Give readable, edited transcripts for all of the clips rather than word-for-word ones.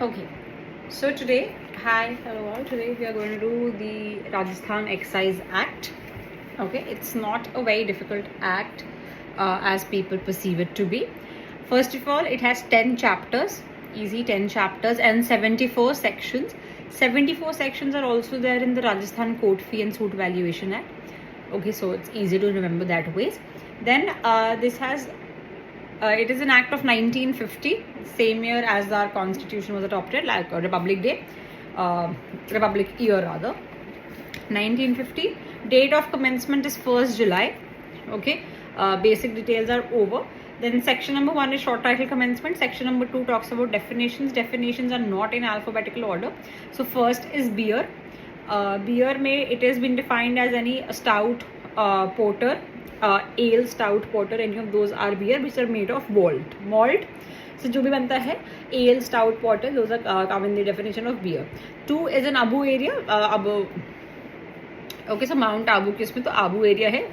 Okay, so today, hi, hello all. Today we are going to do the Rajasthan Excise Act. Okay, it's not a very difficult act as people perceive it to be. First of all, it has 10 chapters, easy 10 chapters, and 74 sections. 74 sections are also there in the Rajasthan Court Fee and Suit Valuation Act. Okay, so it's easy to remember that ways. Then this has it is an act of 1950, same year as our constitution was adopted, like Republic Day, Republic year rather. 1950. Date of commencement is 1st July. Okay, basic details are over. Then section number 1 is short title commencement. Section number 2 talks about definitions. Definitions are not in alphabetical order. So first is beer. Beer may it has been defined as any stout, porter, ale, stout, porter, any of those are beer which are made of malt. So जो भी बनता है ale, stout, porter, those are come in the definition of beer. 2 is an Abu area. Okay, so Mount Abu के इसमें तो Abu area है.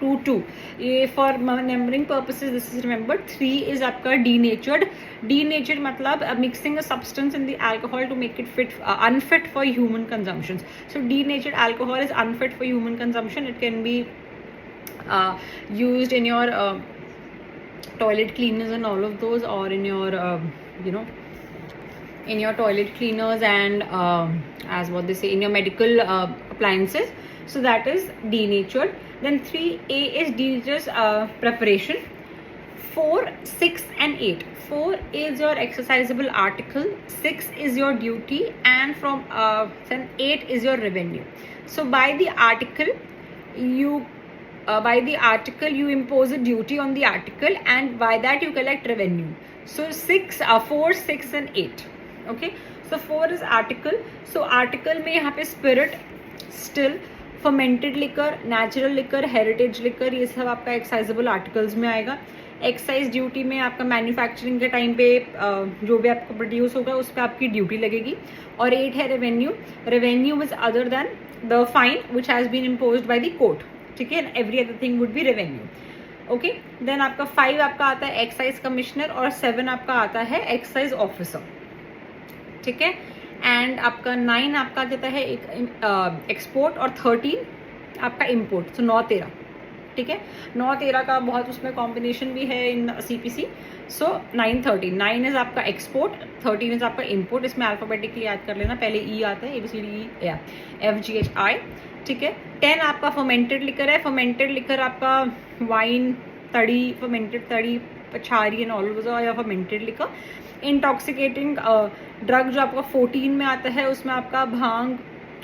2 ये for numbering purposes this is remembered. 3 is आपका denatured मतलब mixing a substance in the alcohol to make it unfit for human consumption. So denatured alcohol is unfit for human consumption. It can be used in your toilet cleaners and all of those, or in your in your toilet cleaners and as what they say in your medical appliances. So that is denatured. Then 3A is dangerous preparation. 4, 6 and 8. 4 is your exercisable article, 6 is your duty, and from then 8 is your revenue. So by the article you impose a duty on the article, and by that you collect revenue. So 4, 6 and 8. Okay, so 4 is article. So article में यहाँ पे spirit, still, fermented liquor, natural liquor, heritage liquor, ये सब आपका एक्साइजेबल articles में आएगा. Excise duty में आपका मैन्युफैक्चरिंग के टाइम पे जो भी आपका प्रोड्यूस होगा उस पर आपकी ड्यूटी लगेगी. और 8 है revenue is other than the fine which has been imposed by the court. ठीक है, every other thing would be revenue. Okay, then आपका 5 आपका आता है एक्साइज कमिश्नर, और 7 आपका आता है एक्साइज ऑफिसर. ठीक है, एंड आपका 9 आपका जाता है एक्सपोर्ट, और 13 आपका इम्पोर्ट. सो 9, 13. ठीक है, 9, 13 का बहुत उसमें कॉम्बिनेशन भी है इन CPC. सो 9, 13. 9 इज आपका एक्सपोर्ट, 13 इज आपका इम्पोर्ट. इसमें अल्फाबेटिकली याद कर लेना, पहले E आता है, ABCD FGHI. ठीक है, 10 आपका फर्मेंटेड लिकर है. फर्मेंटेड लिकर आपका वाइन, तड़ी, फर्मेंटेड तड़ी, पछारी एंड ऑल या फर्मेंटेड लिकर. इंटॉक्सिकेटिंग ड्रग जो आपका 14 में आता है, उसमें आपका bhang,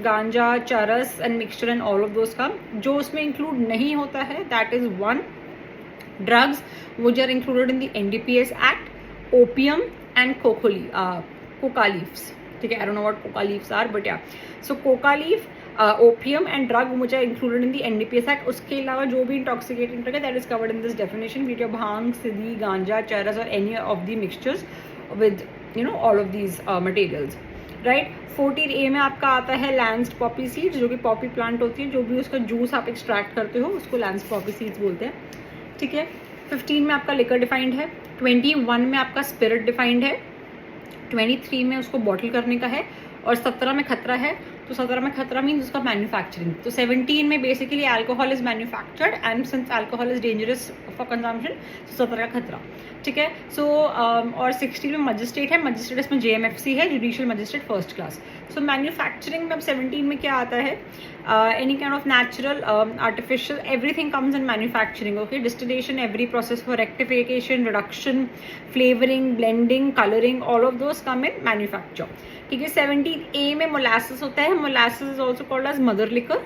ganja, charas and mixture and all of those का. जो उसमें इंक्लूड नहीं होता है that is 1 drugs which are included in the NDPS act, opium and coca leaves. ठीक है, I don't know what coca leaves are, but या so coca leaf, opium and drug which are included in the NDPS act. उसके अलावा जो भी intoxicating drug है that is covered in this definition. Video भांग, सिदी, गांजा, चरस और any of the mixtures with all of these materials, right? 14A में आपका आता है लैंस्ड पॉपी सीड्स, जो कि पॉपी प्लांट होती है. जो भी उसका जूस आप एक्सट्रैक्ट करते हो उसको लैंस्ड पॉपी सीड्स बोलते हैं. ठीक है, 15 में आपका लिकर डिफाइंड है. 21 में आपका स्पिरिट डिफाइंड है. 23 में उसको बॉटल करने का है, और 17 में खतरा है. तो 17 में खतरा मीन्स उसका मैन्युफैक्चरिंग. तो 17 में basically alcohol is manufactured, and since alcohol is dangerous for consumption, तो 17 का खतरा. ठीक है, सो और 16 में मजिस्ट्रेट है. मजिस्ट्रेट इसमें JMFC है, judicial magistrate first class. So manufacturing में अब 17 में क्या आता है, any kind of natural, artificial, everything comes in manufacturing. Okay, distillation, every process for rectification, reduction, flavouring, blending, colouring, all of those come in manufacture. ठीक है, 17A में molasses होता है. Molasses is also called as mother liquor.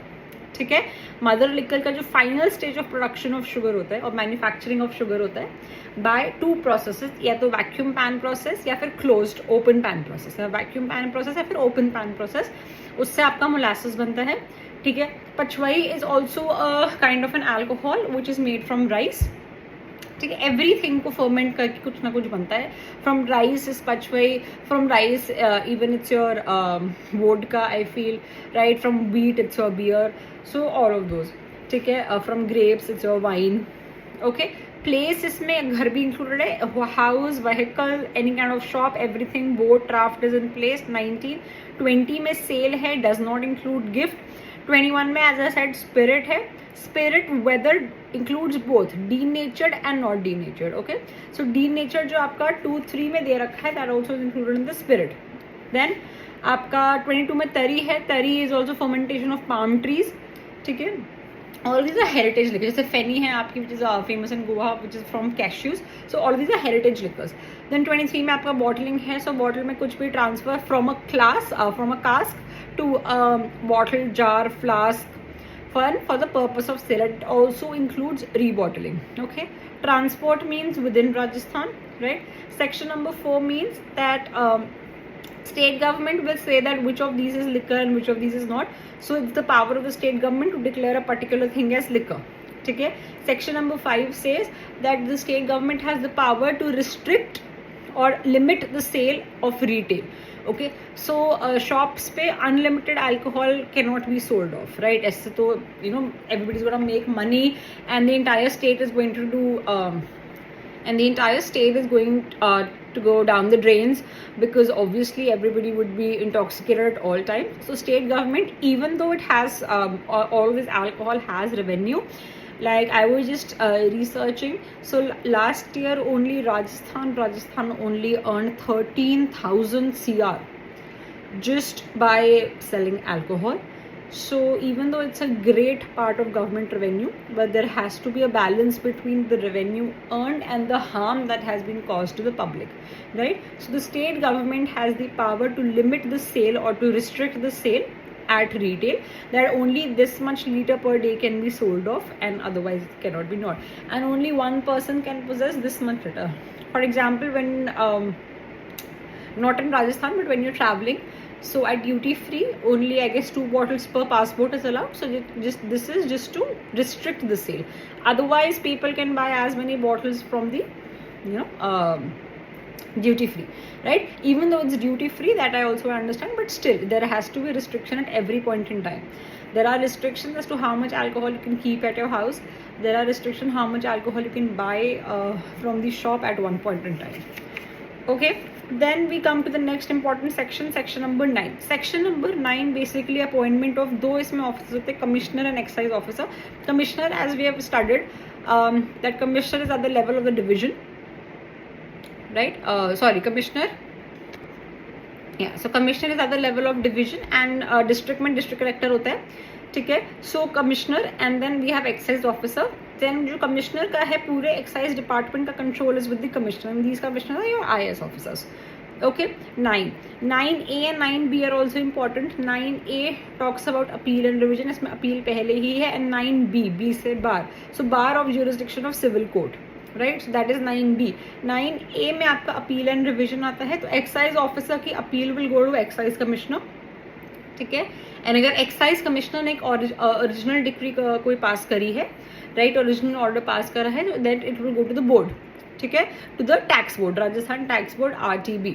ठीक है, mother liquor का जो final stage of production of sugar होता है और मैन्युफैक्चरिंग ऑफ शुगर होता है बाय 2 प्रोसेसेस, या तो वैक्यूम पैन प्रोसेस या फिर closed open pan process. Vacuum pan process या फिर ओपन पैन प्रोसेस, उससे आपका मोलासिस बनता है. ठीक है, pachwai is also a kind of an alcohol which is made from rice. ठीक है, एवरीथिंग को फर्मेंट करके कुछ ना कुछ बनता है. From rice is pachwai, from rice even it's your vodka I feel, right? From wheat it's your beer, so all of those. ठीक है, from grapes it's your wine. Okay, place इसमें घर भी इंक्लूडेड है, house, vehicle, any kind of shop, everything, boat, draft is in place. 19. 20 में cell है, does not include gift. 21 में as I said spirit है. Spirit whether includes both denatured and not denatured. Okay, so denatured जो आपका 2-3 में दे रखा है, that also is included in the spirit. Then आपका 22 में तरी है. तरी is also fermentation of palm trees. ठीक है, all these are heritage liquors. जैसे फेनी है आपकी, which is famous in Goa, which is from cashews. So all of these are heritage liquors. Then 23 में आपका bottling है. So bottle में कुछ भी transfer from a class, from a cask to bottle, jar, flask, for the purpose of sale. It also includes rebottling. Okay. Transport means within Rajasthan, right? Section number 4 means that state government will say that which of these is liquor and which of these is not. So it's the power of the state government to declare a particular thing as liquor. Okay. Section number 5 says that the state government has the power to restrict or limit the sale of retail. Okay, so shops पे unlimited alcohol cannot be sold off, right? ऐसे तो everybody's gonna make money and the entire state is going to do and the entire state is going to go down the drains, because obviously everybody would be intoxicated at all time. So state government, even though it has all this alcohol has revenue, like I was just researching, so last year only Rajasthan only earned 13,000 CR just by selling alcohol. So even though it's a great part of government revenue, but there has to be a balance between the revenue earned and the harm that has been caused to the public, right? So the state government has the power to limit the sale or to restrict the sale at retail, that only this much liter per day can be sold off and otherwise it cannot be not, and only one person can possess this much liter. For example, when not in Rajasthan, but when you're traveling, so at duty free only I guess 2 bottles per passport is allowed. So this is just to restrict the sale. Otherwise people can buy as many bottles from the duty free, right? Even though it's duty free, that I also understand, but still there has to be restriction at every point in time. There are restrictions as to how much alcohol you can keep at your house. There are restrictions how much alcohol you can buy from the shop at one point in time. Okay, then we come to the next important section, section number 9. Section number 9 basically appointment of दो इसमें officers होते हैं, commissioner and excise officer. Commissioner, as we have studied, that commissioner is at the level of the division, right? Commissioner. Yeah, so commissioner is at the level of division and district में district collector होता है. ठीक है, so commissioner and then we have excise officer. Then जो commissioner का है पूरे excise department का control is with the commissioner, and these commissioners are your IAS officers. Okay, 9A and 9B are also important. 9A talks about appeal and revision, इसमें appeal पहले ही है, and 9B, B से bar, so bar of jurisdiction of civil court, right? So that is 9B. 9A में आपका appeal and revision आता है, तो excise officer की appeal will go to excise commissioner. ठीक है, एंड अगर एक्साइज कमिश्नर ने एक ओरिजिनल डिक्री कोई पास करी है, राइट, ओरिजिनल ऑर्डर पास करा है, that it will go to the board. ठीक है, to the tax board, Rajasthan tax board, RTB.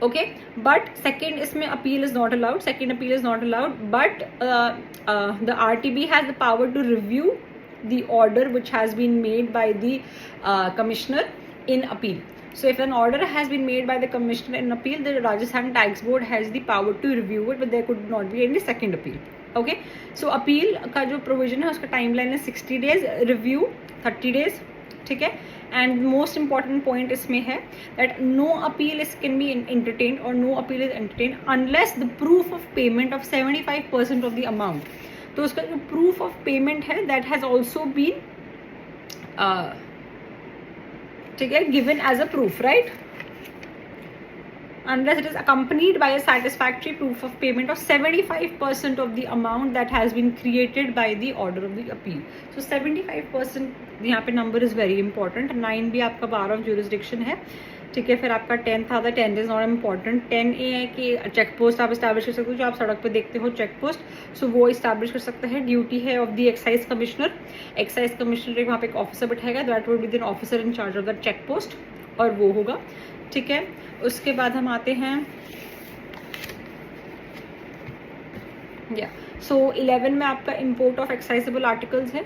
Okay, but second इसमें appeal is not allowed, second appeal is not allowed, but the RTB has the power to review the order which has been made by the commissioner in appeal. So if an order has been made by the commissioner in appeal, the Rajasthan tax board has the power to review it, but there could not be any second appeal. Okay, so appeal का जो provision है उसका timeline है 60 days, review 30 days. ठीक है, and most important point इसमें है that no appeal can be entertained or no appeal is entertained unless the proof of payment of 75% of the amount. तो उसका जो proof of payment है that has also been ठीक है given as a proof, right? Unless it is accompanied by a satisfactory proof of payment of 75% of the amount that has been created by the order of the appeal. So 75% यहाँ पे number is very important. 9 भी आपका bar of jurisdiction है. ठीक है, फिर आपका 10 था, 10 इज नॉट इम्पॉर्टेंट. 10A है कि चेक पोस्ट आप इस्टेब्लिश कर सकते हो, जो आप सड़क पे देखते हो चेक पोस्ट, सो वो इस्टेब्लिश कर सकते हैं. ड्यूटी है of the excise commissioner. Excise commissioner वहाँ पे एक ऑफिसर बैठाएगा, that will be the officer in charge of the check post, और वो होगा. ठीक है, उसके बाद हम आते हैं सो 11 में आपका इम्पोर्ट ऑफ एक्साइजेबल आर्टिकल्स है.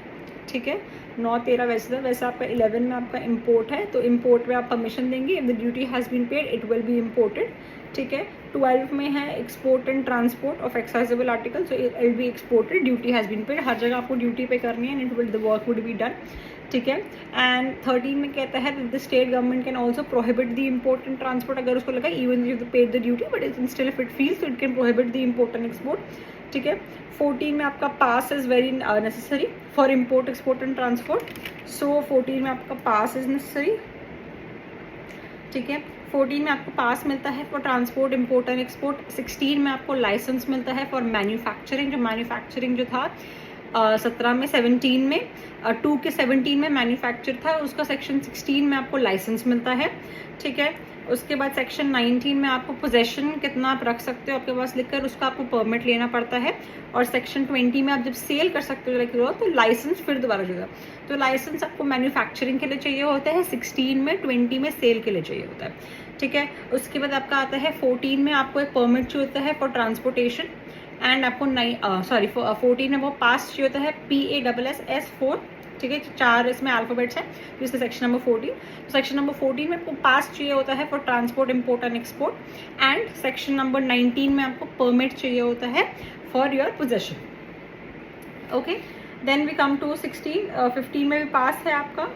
ठीक है, 9, 13 वैसे था, वैसे आपका 11 में आपका इम्पोर्ट है, तो इम्पोर्ट में आप परमिशन देंगे, if the duty has been paid it will be imported, ठीक है। 12 में है export and transport of excisable article, so it will be exported, duty has been paid, हर जगह आपको ड्यूटी पे करनी है, and it will the work would be done, ठीक है। एंड 13 में कहता है the state government can also prohibit the import and transport, अगर उसको लगा even you paid the duty but it still if it feels तो it can prohibit the import and export, ठीक है। 14 में आपका pass is very necessary for import export and transport, so 14 में आपका पास इज़ नेसेसरी, ठीक है। 14 में आपको पास मिलता है for transport import and export. 16 में आपको लाइसेंस मिलता है फॉर मैन्युफैक्चरिंग, जो मैन्युफैक्चरिंग जो था 17 में, 17 में 2 के 17 में मैन्युफैक्चर था, उसका सेक्शन 16 में आपको लाइसेंस मिलता है, ठीक है। उसके बाद सेक्शन 19 में आपको पोजेशन कितना आप रख सकते हो आपके पास लिखकर, उसका आपको परमिट लेना पड़ता है, और सेक्शन 20 में आप जब सेल कर सकते हो तो लाइसेंस फिर दोबारा देगा, तो लाइसेंस आपको मैन्युफैक्चरिंग के लिए चाहिए होता है 16 में, 20 में सेल के लिए चाहिए होता है, ठीक है। उसके बाद आपका आता है 14 में आपको एक परमिट चाहिए होता है फॉर ट्रांसपोर्टेशन, एंड आपको 14 में वो पास चाहिए होता है PASS4, ठीक है, 4 इसमें अल्फ़ाबेट्स हैं, तो इसका सेक्शन नंबर 14, तो सेक्शन नंबर 14 में आपको पास चाहिए होता है for transport import and export, and section number 19 में आपको परमिट चाहिए होता है for your possession, okay. Then we come to 15 में भी पास है आपका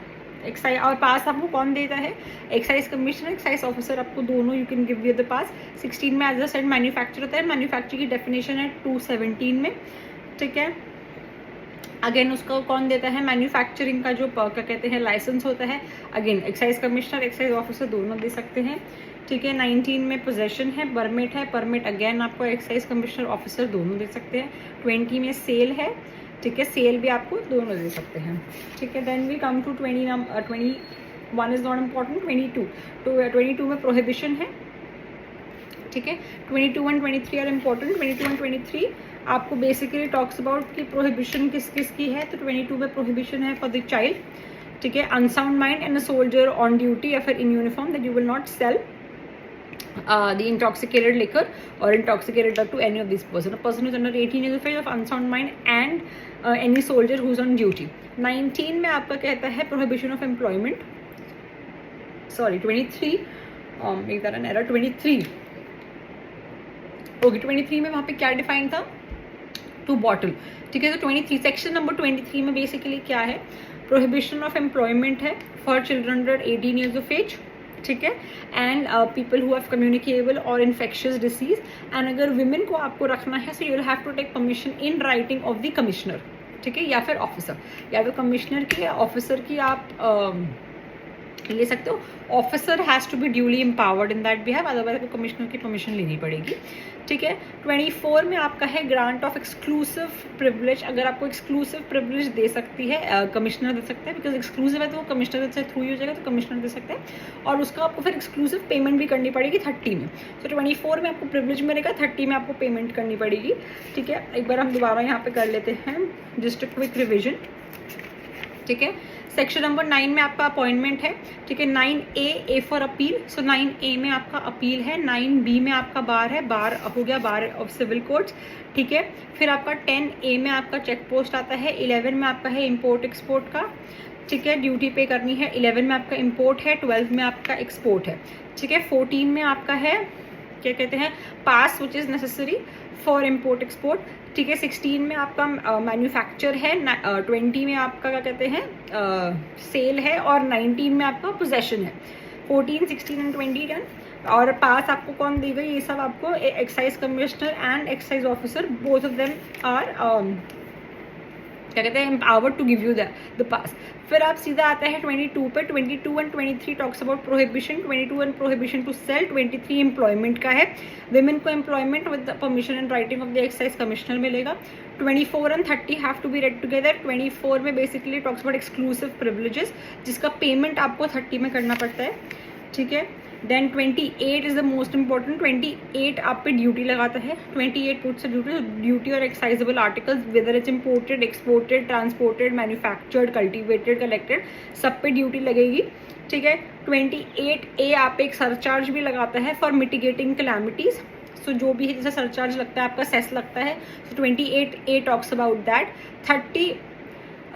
एक्साइज, और पास आपको कौन देता है, एक्साइज कमिश्नर, एक्साइज ऑफिसर, आपको दोनों you can give you the pass. 16 में एज अ सेड मैन्युफैक्चर होता है, मैन्युफैक्चर की डेफिनेशन है 217 में, ठीक है। अगेन उसको कौन देता है, मैन्युफैक्चरिंग का जो क्या कहते हैं लाइसेंस होता है, again excise commissioner, excise officer दोनों दे सकते हैं, ठीक है। 19 में पोजेशन है, परमिट है, परमिट अगेन आपको एक्साइज कमिश्नर ऑफिसर दोनों दे सकते हैं। 20 में सेल है, ठीक है, सेल भी आपको दोनों दे सकते हैं, ठीक है। Then we come to 21 is not important, 22 में प्रोहिबिशन है, ठीक है। 22 and 23 आर इम्पॉर्टेंट। 22 and 23 आपको बेसिकली टॉक्स अबाउट कि प्रोहिबिशन किस किस की है, तो 22 में प्रोहिबिशन है फॉर द चाइल्ड, ठीक है, unsound mind and a soldier on duty या फिर in uniform that you will not sell the intoxicated liquor or intoxicated drug to any of these person. A person who is under 18 years of age of unsound mind and any soldier who is on duty. 19 में आपका कहता है prohibition of employment. Sorry, 23. Make that an error. 23. Okay, 23 में वहाँ पे क्या define था, to bottle, ठीक है। तो 23 सेक्शन नंबर 23 में बेसिकली क्या है, प्रोहिबिशन ऑफ एम्प्लॉयमेंट है for children under 18 years of age, ठीक है, and people who have communicable और इन्फेक्शियस डिसीज, एंड अगर वुमेन को आपको रखना है so you will have to take permission in writing of the commissioner, ठीक है, या फिर ऑफिसर, या तो कमिश्नर की या ऑफिसर की आप ले सकते हो। Officer has to be duly empowered in that behalf, otherwise आपको कमिश्नर की परमिशन लेनी पड़ेगी, ठीक है। 24 में आपका है ग्रांट ऑफ एक्सक्लूसिव प्रिविलेज, अगर आपको एक्सक्लूसिव प्रिविलेज दे सकती है कमिश्नर दे सकता है, बिकॉज एक्सक्लूसिव है तो वो कमिश्नर से थ्रू ही हो जाएगा, तो कमिश्नर दे सकते हैं, और उसका आपको फिर एक्सक्लूसिव पेमेंट भी करनी पड़ेगी 30 में। तो 24 में आपको प्रिविलेज मिलेगा, 30 में आपको पेमेंट करनी पड़ेगी, ठीक है। एक बार हम दोबारा यहाँ पे कर लेते हैं जस्ट अ क्विक रिविजन, ठीक है। सेक्शन नंबर 9 में आपका अपॉइंटमेंट है, ठीक है। 9A for appeal, so 9A में आपका अपील है। 9B में आपका बार है, बार हो गया, बार ऑफ सिविल कोर्ट्स, ठीक है। फिर आपका 10A में आपका चेक पोस्ट आता है। 11 में आपका है इम्पोर्ट एक्सपोर्ट का, ठीक है, ड्यूटी पे करनी है। 11 में आपका इम्पोर्ट है, 12 में आपका एक्सपोर्ट है, ठीक है। 14 में आपका है क्या कहते हैं, pass which is necessary for import export, ठीक है। 16 में आपका मैन्युफैक्चर है, 20 में आपका क्या कहते हैं सेल है, और 19 में आपका पोजेशन है। 14, 16 एंड 20 डन, और पास आपको कौन देगा, ये सब आपको excise commissioner and excise officer, both of them are क्या कहते हैं empowered to give you the pass. फिर आप सीधा आता है 22 पे। 22 and 23 talks about prohibition, 22 and prohibition to sale, 23 employment का है, विमेन को employment with the permission and writing of the excise commissioner मिलेगा। 24 and 30 have to be read together. 24 में basically talks about exclusive privileges, जिसका payment आपको 30 में करना पड़ता है, ठीक है। Then 28 is the most important. 28 आप पे ड्यूटी लगाता है। 28 पुट्स ड्यूटी और excisable articles whether it's imported, exported, transported, manufactured, cultivated, collected, सब पे ड्यूटी लगेगी, ठीक है। 28A आप पे एक सरचार्ज भी लगाता है फॉर मिटिगेटिंग कैलामिटीज, सो जो भी है जैसे सरचार्ज लगता है आपका सेस लगता है, सो 28A talks about that.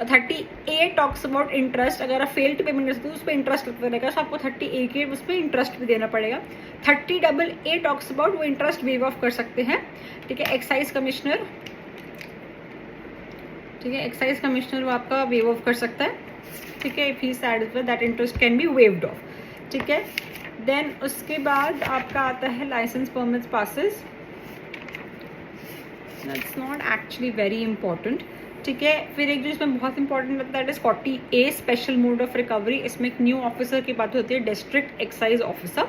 30A talks about interest, अगर आप फेल टू पेमेंट करते हो उस पर इंटरेस्ट लगता रहेगा, सो आपको 30A के उस पर इंटरेस्ट भी देना पड़ेगा। 30AA टॉक्स अबाउट वो इंटरेस्ट वेव ऑफ कर सकते हैं, ठीक है। एक्साइज कमिश्नर, ठीक है, एक्साइज कमिश्नर वो आपका वेव ऑफ कर सकता है, ठीक है, if he satisfied that interest can be waived off, ठीक है। देन उसके बाद आपका आता है license permits passes, that's not actually very important, ठीक है। फिर एक जो इसमें बहुत इंपॉर्टेंट लगता है that is 40A special mode of recovery. इसमें एक न्यू ऑफिसर की बात होती है, डिस्ट्रिक्ट एक्साइज ऑफिसर।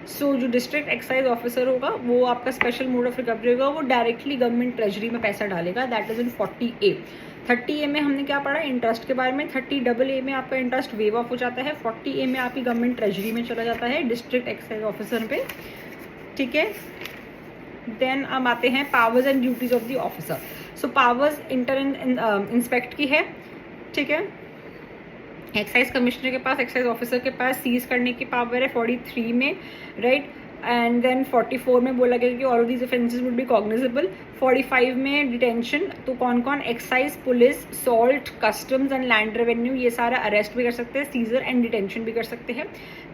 सो जो डिस्ट्रिक्ट एक्साइज ऑफिसर होगा वो आपका स्पेशल मोड ऑफ रिकवरी होगा, वो डायरेक्टली गवर्नमेंट ट्रेजरी में पैसा डालेगा, that is in 40A। 30A में हमने क्या पढ़ा इंटरेस्ट के बारे में, 30AA में आपका इंटरेस्ट वेव ऑफ हो जाता है, 40A में आपकी गवर्नमेंट ट्रेजरी में चला जाता है डिस्ट्रिक्ट एक्साइज ऑफिसर पे, ठीक है। देन हम आते हैं powers and duties of the officer. So powers inter inspect की है, ठीक है। एक्साइज कमिश्नर के पास, एक्साइज ऑफिसर के पास सीज करने की पावर है 43 में, राइट। एंड देन 44 में बोला गया कि all these offences would be cognizable. 45 में डिटेंशन, तो कौन कौन, excise, police, salt, customs and land revenue, ये सारा अरेस्ट भी कर सकते हैं, सीजर एंड डिटेंशन भी कर सकते हैं,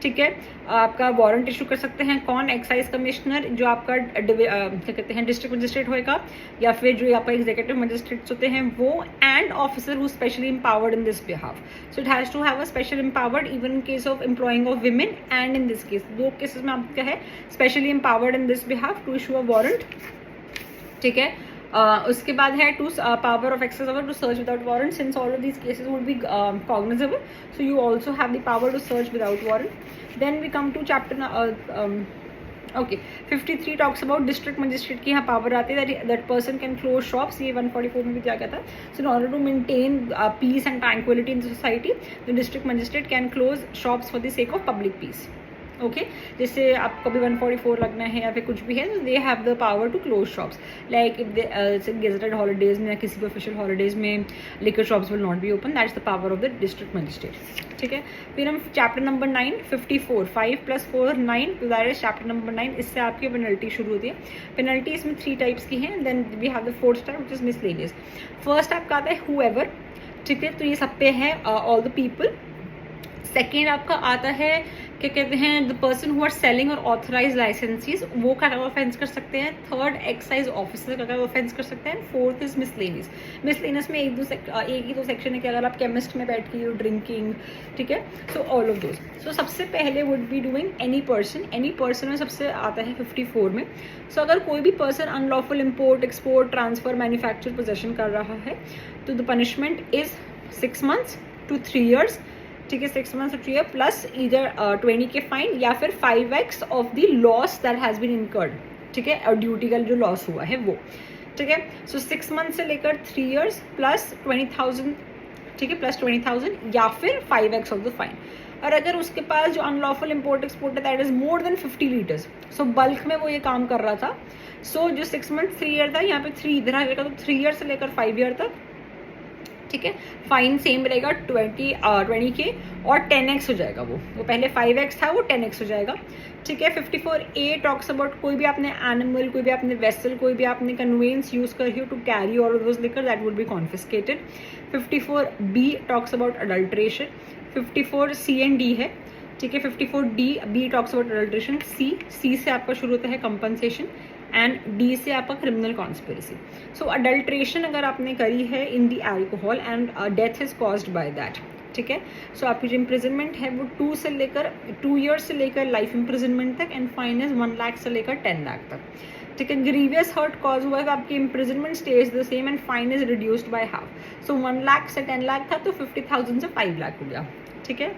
ठीक है। आपका वारंट इशू कर सकते हैं कौन, एक्साइज कमिश्नर, जो आपका क्या कहते हैं डिस्ट्रिक्ट मजिस्ट्रेट होएगा, या फिर जो आपका एग्जीक्यूटिव मजिस्ट्रेट्स होते हैं वो, and officer who specially empowered in this behalf. So it has to have a special empowered even in case of employing of women, and in this case दो cases में आपका है specially empowered in this behalf to issue a warrant, ठीक है। उसके बाद है two power of access to search without warrant, since all of these cases would be cognizable, so you also have the power to search without warrant. Then we come to chapter okay 53 talks about district magistrate की यहाँ power आती है that person can close shops, ये 144 में भी दिया गया था। So in order to maintain peace and tranquillity in society the district magistrate can close shops for the sake of public peace, okay. जैसे आपको भी 144 लगना है या फिर कुछ भी है, they have the power to close shops, like if they gazetted holidays में या किसी भी ऑफिशियल हॉलीडेज में liquor shops will not be open, that's the power of the district magistrate, ठीक है। फिर हम चैप्टर नंबर 9 54 5 + 4 9, तो दैट इज चैप्टर नंबर 9। इससे आपकी पेनल्टी शुरू होती है। पेनल्टी इसमें 3 टाइप्स की हैं, then we have the 4th type which is miscellaneous. First आपका आता है हुएवर, ठीक है, तो ये सब पे है ऑल द पीपल। सेकेंड आपका आता है क्या कहते हैं the person who are selling और ऑथराइज लाइसेंसीज, वो क्या ऑफेंस कर सकते हैं। थर्ड एक्साइज ऑफिसर का ऑफेंस कर सकते हैं। Fourth is miscellaneous. मिसलेनियस में एक ही दो सेक्शन है कि अगर आप केमिस्ट में बैठ के ड्रिंकिंग, ठीक है, सो ऑल ऑफ दोज। सो सबसे पहले would be doing any person में सबसे आता है 54 में। सो अगर कोई भी person unlawful import, export, transfer, manufacture, possession कर रहा है तो the punishment is 6 months to 3 years, ठीक है, 6 months to 3 years प्लस इधर 20 के फाइन या फिर 5x of the loss that has been incurred, ठीक है, और ड्यूटी का जो लॉस हुआ है वो, ठीक है। सो 6 months से लेकर 3 years प्लस 20,000, ठीक है, प्लस 20,000 या फिर 5x ऑफ द फाइन। और अगर उसके पास जो अनलॉफुल इम्पोर्ट एक्सपोर्ट है that is more than 50 litres, so bulk में वो ये काम कर रहा था, सो जो 6 months 3 year था यहाँ पे 3 इधर आएगा, तो 3 years से लेकर 5 year तक, ठीक है। फाइन सेम रहेगा 20 के और 10x हो जाएगा, वो पहले 5x था वो 10x हो जाएगा, ठीक है। 54A टॉक्स अबाउट कोई भी आपने एनिमल, कोई भी आपने वेसल, कोई भी आपने कन्वेंस यूज कर रही हो टू कैरी और those liquor that would B confiscated. 54B talks about adulteration. 54C and D है, ठीक है। 54B talks about adulteration. C से आपका शुरू होता है कंपनसेशन एंड डी से आपका क्रिमिनल कॉन्स्पिरेसी। सो अडल्ट्रेशन अगर आपने करी है in the alcohol and death is caused by that, ठीक है। सो आपकी जो इम्प्रिजनमेंट है वो 2 years से लेकर लाइफ इम्प्रिजनमेंट तक एंड फाइन इज 1 लाख से लेकर 10 लाख तक, ठीक है। ग्रीवियस हर्ट कॉज हुआ है तो आपकी imprisonment stays the same and fine is reduced by half. So 1 lakh से 10 लाख था तो 50,000 से 5 लाख हो गया, ठीक है।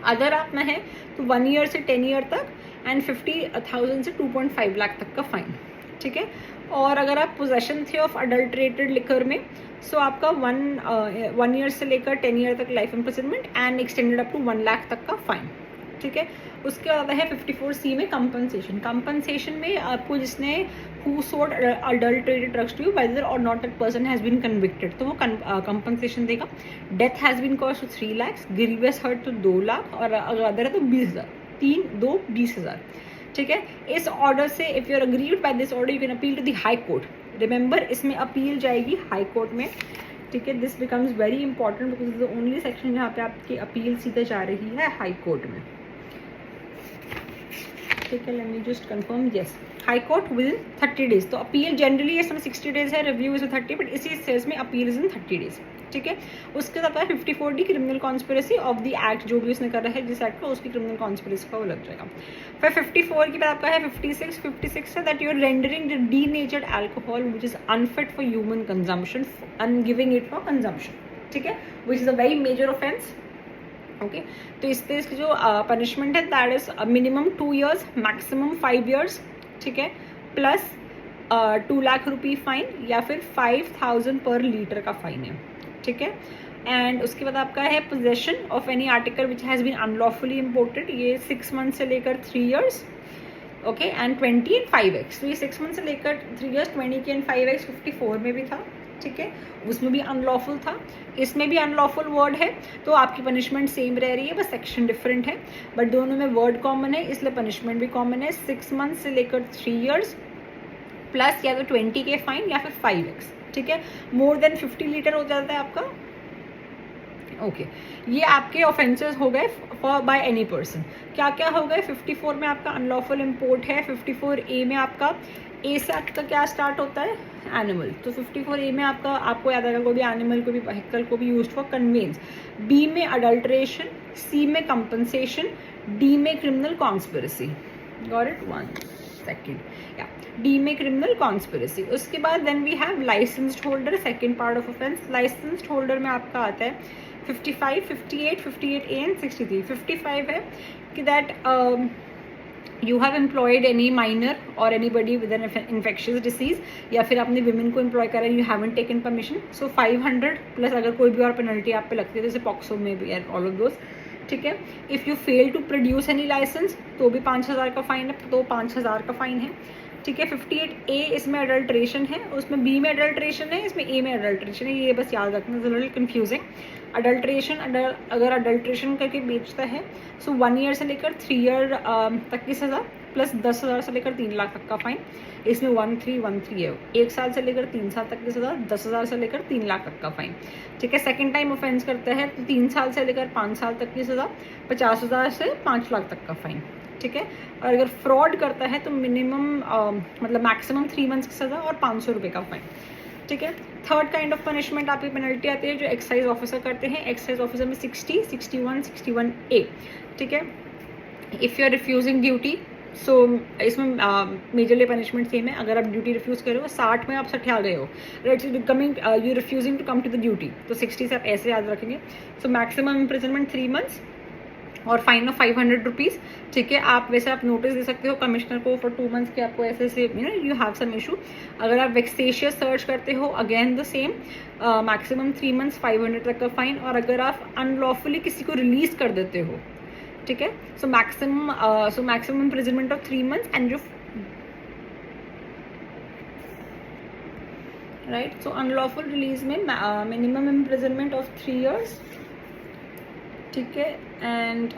अगर आपने है तो 1 year से 10 year तक एंड 50,000 से 2.5 लाख तक का फाइन, ठीक है। और अगर आप पोजेशन थे ऑफ अडल्ट्रेटेड लिकर में, सो आपका 1 year से लेकर 10 year तक life imprisonment and extended up to 1 lakh तक का फाइन, ठीक है। उसके बाद है 54C में कंपनसेशन में आपको जिसने who sold adulterated drugs to you whether or not that person has been convicted, तो वो कंपनसेशन देगा। Death has been caused to 3 lakhs, grievous hurt तो 2 लाख और अगर अदर है तो 20,000, 20,000, ठीक है। इस ऑर्डर से if you are agreed by this order you can appeal to the high court. Remember इसमें अपील जाएगी हाई कोर्ट में, ठीक है, this becomes very important because is the only section जहाँ पे आपकी अपील सीधे जा रही है हाई कोर्ट में। ठीक है, let me just confirm, yes high court with 30 days. तो अपील जनरली इसमें 60 डेज है, रिव्यू इज 30, बट इसी केस में अपील इज इन 30 डेज। ठीक है, उसके साथ 54D criminal conspiracy of the act, जो भी उसने करा है जिस एक्ट का, उसकी क्रिमिनल कॉन्स्पिरेसी का वो लग जाएगा। फिर 54 की बात आपका है 56 है that you are rendering the denatured alcohol which is unfit for human consumption and giving it for consumption. ठीक है, which is a very major offence. Okay, तो इस पे इसकी जो पनिशमेंट है that is minimum 2 years, maximum 5 years। ठीक है, प्लस 2 लाख रुपये फाइन या फिर 5000 पर लीटर का फाइन है। ठीक है, एंड उसके बाद आपका है possession of any article which has been unlawfully imported, ये 6 months से लेकर 3 years। Okay, and 20 and 5x, तो ये 6 months से लेकर 3 years, 20 की एंड 5x 54 में भी था। ठीक है, उसमें भी अनलॉफुल था, इसमें भी अनलॉफुल वर्ड है, तो आपकी पनिशमेंट सेम रह रही है, बस सेक्शन डिफरेंट है, बट दोनों में वर्ड कॉमन है इसलिए पनिशमेंट भी कॉमन है। 6 months से लेकर 3 years प्लस या तो 20 के फाइन या फिर 5x। ठीक है, मोर देन 50 लीटर हो जाता है आपका। ओके, ये आपके ऑफेंसेस हो गए फॉर बाय एनी पर्सन। क्या क्या हो गए? 54 में आपका अनलॉफुल इम्पोर्ट है, 54A में आपका ए से आपका क्या स्टार्ट होता है? एनिमल। तो 54A में आपको याद आएगा, कोई भी एनिमल, कोई भी व्हीकल को भी यूज फॉर कन्वेंस। बी में अडल्ट्रेशन, सी में कंपनसेशन, डी में criminal conspiracy. Got it? 1 second, या डी में क्रिमिनल कॉन्स्पिरेसी। उसके बाद then we have licensed holder, second part of offence. Licensed holder में आपका आता है 55, 58, 58A एंड 63। 55 है कि that you have employed any minor और anybody with an infectious disease, या फिर आपने विमेन को एम्प्लॉय करा, you haven't taken permission, so 500 plus अगर कोई भी और पेनल्टी आप पे लगती है जैसे पॉक्सो में भी एंड ऑल ऑफ दोज। ठीक है, if you fail to produce any license तो भी 5000 का फाइन है, तो 5000 का फाइन है। ठीक है, 58A इसमें अडल्ट्रेशन है, उसमें बी में अडल्ट्रेशन है, इसमें ए में अडल्ट्रेशन है, ये बस याद रखना, लिटिल कंफ्यूजिंग। अडल्ट्रेशन अगर अडल्ट्रेशन करके बेचता है सो 1 year से लेकर 3 year तक की सज़ा, प्लस 10,000 से लेकर 3 लाख तक का फाइन। इसमें 1313 है, 1 साल से लेकर 3 साल तक की सज़ा, 10,000 से लेकर 3 लाख तक का फाइन। ठीक है, सेकंड टाइम ऑफेंस करता है तो 3 साल से लेकर 5 साल तक की सज़ा, 50,000 से 5 लाख तक का फाइन। ठीक है, और अगर फ्रॉड करता है तो मिनिमम मतलब मैक्सिमम 3 months की सज़ा और 500 रुपये का फाइन। ठीक है, थर्ड काइंड ऑफ पनिशमेंट आपकी पेनल्टी आती है जो एक्साइज ऑफिसर करते हैं। एक्साइज ऑफिसर में 60, 61, 61A। ठीक है, if you are refusing duty, so इसमें मेजरली पनिशमेंट सेम है। अगर आप ड्यूटी रिफ्यूज़ कर रहे हो, 60 में आप सठिया गए हो, coming you refusing to come to the duty, तो 60 से आप ऐसे याद रखेंगे। सो मैक्सिमम इम्प्रिजनमेंट 3 months और फाइन ऑफ 500 रुपीज़। ठीक है, आप वैसे आप नोटिस दे सकते हो कमिश्नर को फॉर 2 months के आपको ऐसे ऐसे यू हैव सम इशू। अगर आप वेक्सेशियस सर्च करते हो, again the same, maximum 3 months 500 तक का फाइन। और अगर आप अनलॉफुली किसी को रिलीज कर देते हो, ठीक है, so maximum imprisonment of 3 months and जो राइट। सो अनलॉफुल रिलीज में मिनिमम इम्प्रिजनमेंट ऑफ 3 years। ठीक है, and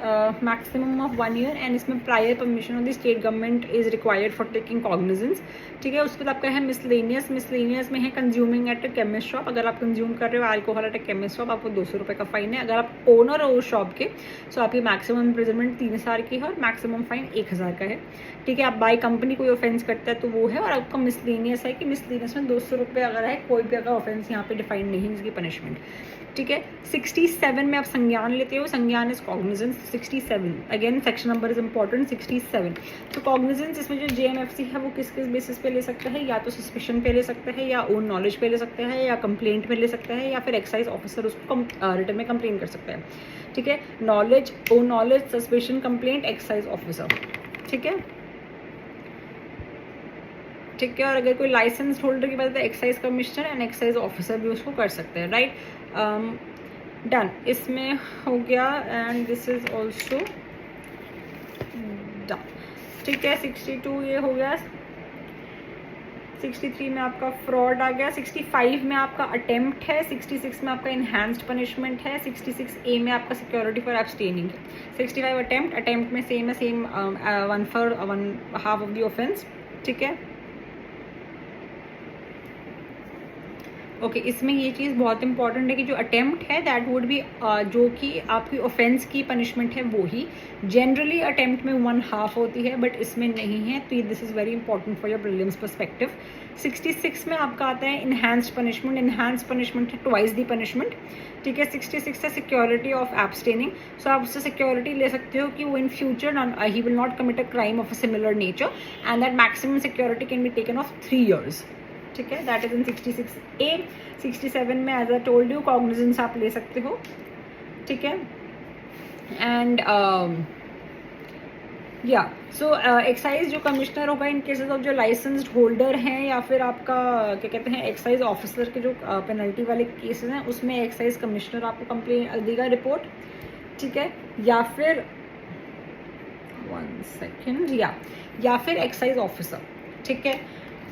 maximum of 1 year, and इसमें prior permission of the state government is required for taking cognizance. ठीक है, उसके बाद आपका है मिसलेनियस। मिसलेनियस में है consuming at a chemist shop. अगर आप कंज्यूम कर रहे हो alcohol at a chemist shop, आपको 200 रुपये का फाइन है। अगर आप ओनर हो उस शॉप के, सो आपकी मैक्सिमम इम्प्रिजनमेंट 3 साल की है और मैक्सिमम फाइन 1000 का है। ठीक है, आप बाई कंपनी कोई ऑफेंस करता है तो वो है। और आपका मिसलेनियस है कि मिसलेनियस में 200 रुपये अगर है, कोई भी अगर ऑफेंस यहाँ पे डिफाइंड नहीं है इसकी पनिशमेंट। ठीक है, 67 में आप संज्ञान लेते हो, संज्ञान is cognizance. 67 again section number is important, 67। तो कॉग्निजेंस इसमें जो JMFC है वो किस किस बेसिस पे ले सकता है? या तो सस्पिशन पे ले सकता है, या ओन नॉलेज पे ले सकता है, या कंप्लेंट पे ले सकता है, या फिर एक्साइज ऑफिसर उसको रिटर्न में कंप्लेन कर सकता है। ठीक है, knowledge, own knowledge, suspicion, complaint, excise officer. ठीक है, ठीक है, और अगर कोई लाइसेंस होल्डर की बात है, excise commissioner and excise officer भी उसको कर सकते हैं। राइट, डन, इसमें हो गया, and this is also done. ठीक है, 62 ये हो गया। 63 में आपका फ्रॉड आ गया। 65 में आपका अटेम्प्ट है। 66 में आपका इन्हांस्ड पनिशमेंट है। 66A में आपका सिक्योरिटी फॉर एब्सटेनिंग है। 65 अटेम्प्ट में सेम है, सेम 1/2 ऑफ द ऑफेंस। ठीक है, ओके इसमें ये चीज़ बहुत इंपॉर्टेंट है कि जो अटेम्प्ट है दैट वुड बी जो कि आपकी ऑफेंस की पनिशमेंट है वो ही जनरली अटेम्प्ट में 1/2 होती है, बट इसमें नहीं है, तो this is very important for your prelims perspective. 66 में आपका आता है इन्हांस्ड पनिशमेंट। इन्हांस्ड पनिशमेंट है ट्वाइस दी पनिशमेंट, ठीक है। 66 है सिक्योरिटी ऑफ एब्सटेनिंग। सो आप उससे सिक्योरिटी ले सकते हो कि वो in future he will not commit a crime of a similar nature and that maximum security can be taken of 3 years, ठीक है। That is in 66A। 67 में as I told you cognizance आप ले सकते हो, ठीक है। एंड या सो एक्साइज जो कमिश्नर होगा इन केसेस ऑफ जो लाइसेंस्ड होल्डर हैं या फिर आपका क्या कहते हैं एक्साइज ऑफिसर के जो पेनल्टी वाले केसेस हैं उसमें एक्साइज कमिश्नर आपको कंप्लेन देगा रिपोर्ट, ठीक है। या फिर 1 सेकेंड या फिर एक्साइज ऑफिसर, ठीक है।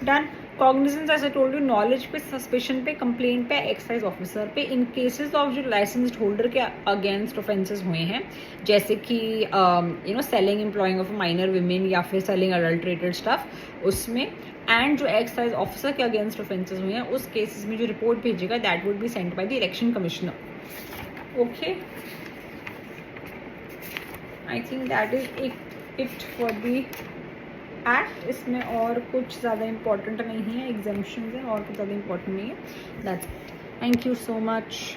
Done. Cognizance as I told you knowledge पे, सस्पेशन पे, कंप्लेंट पे, एक्साइज ऑफिसर पे। इन केसेस ऑफ जो लाइसेंस्ड होल्डर के अगेंस्ट ऑफेंसेस हुए हैं जैसे कि you know selling employing of minor women या फिर सेलिंग अडल्ट्रेटेड स्टफ, उसमें एंड जो एक्साइज ऑफिसर के अगेंस्ट ऑफेंसेस हुए हैं उस केसेस में जो रिपोर्ट भेजेगा that would be sent by the election commissioner. Okay I think that is it for the act. इसमें और कुछ ज़्यादा इंपॉर्टेंट नहीं है, एग्जाम्पशंस हैं और कुछ ज़्यादा इंपॉर्टेंट नहीं है। That's it. Thank you so much.